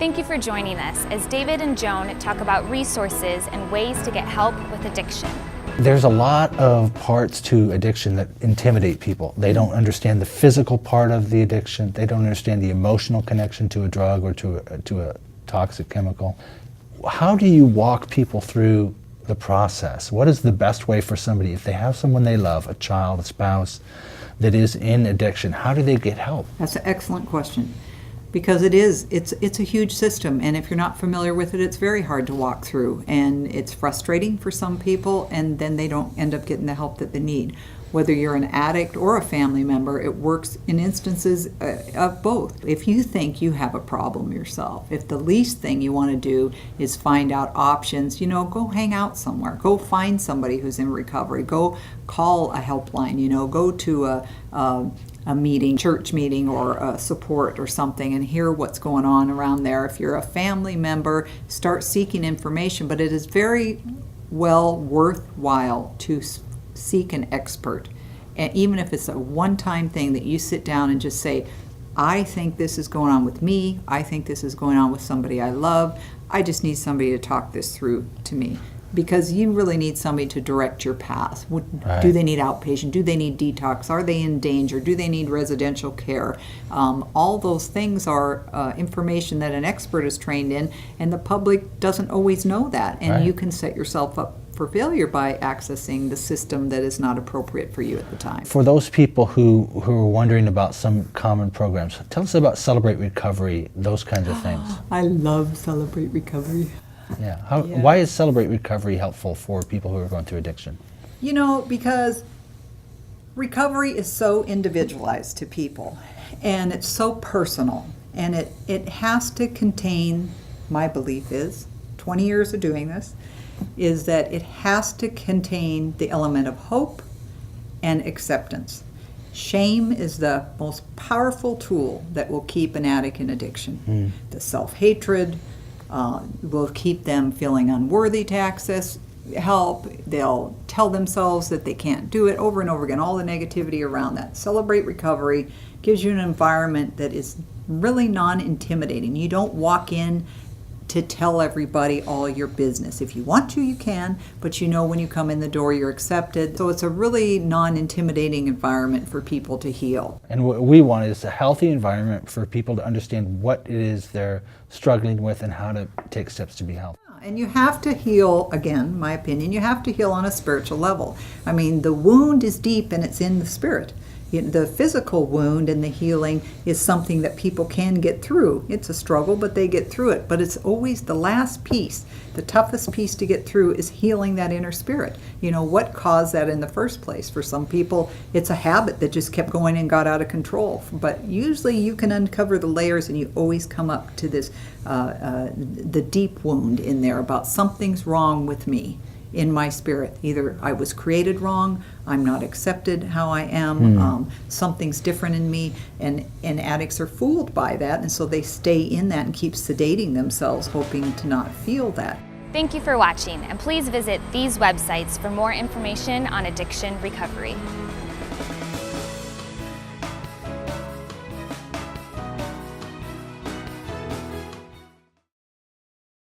Thank you for joining us as David and Joan talk about resources and ways to get help with addiction. There's a lot of parts to addiction that intimidate people. They don't understand the physical part of the addiction. They don't understand the emotional connection to a drug or to a toxic chemical. How do you walk people through the process? What is the best way for somebody, if they have someone they love, a child, a spouse, that is in addiction, how do they get help? That's an excellent question. Because it's a huge system, and if you're not familiar with it, it's very hard to walk through, and it's frustrating for some people, and then they don't end up getting the help that they need. Whether you're an addict or a family member, it works in instances of both. If you think you have a problem yourself, if the least thing you want to do is find out options, go hang out somewhere, go find somebody who's in recovery, go call a helpline, go to a meeting, church meeting, or a support or something, and hear what's going on around there. If you're a family member, start seeking information, but it is very well worthwhile to seek an expert. And even if it's a one-time thing that you sit down and just say, I think this is going on with me, I think this is going on with somebody I love, I just need somebody to talk this through to me. Because you really need somebody to direct your path. Right. Do they need outpatient? Do they need detox? Are they in danger? Do they need residential care? All those things are information that an expert is trained in, and the public doesn't always know that. And Right. you can set yourself up for failure by accessing the system that is not appropriate for you at the time. For those people who are wondering about some common programs, tell us about Celebrate Recovery, those kinds of things. I love Celebrate Recovery. Yeah. Why is Celebrate Recovery helpful for people who are going through addiction? Because recovery is so individualized to people, and it's so personal, and it has to contain, my belief is, 20 years of doing this, is that it has to contain the element of hope and acceptance. Shame is the most powerful tool that will keep an addict in addiction. The self-hatred will keep them feeling unworthy to access help. They'll tell themselves that they can't do it over and over again, all the negativity around that. Celebrate Recovery gives you an environment that is really non-intimidating. You don't walk in to tell everybody all your business. If you want to, you can, but when you come in the door, you're accepted. So it's a really non-intimidating environment for people to heal. And what we want is a healthy environment for people to understand what it is they're struggling with and how to take steps to be healthy. And you have to heal, again, my opinion, you have to heal on a spiritual level. The wound is deep and it's in the spirit. The physical wound and the healing is something that people can get through. It's a struggle, but they get through it. But it's always the last piece. The toughest piece to get through is healing that inner spirit. What caused that in the first place? For some people, it's a habit that just kept going and got out of control. But usually you can uncover the layers and you always come up to this, the deep wound in there about something's wrong with me. In my spirit, either I was created wrong, I'm not accepted how I am, something's different in me, and addicts are fooled by that, and so they stay in that and keep sedating themselves, hoping to not feel that. Thank you for watching, and please visit these websites for more information on addiction recovery.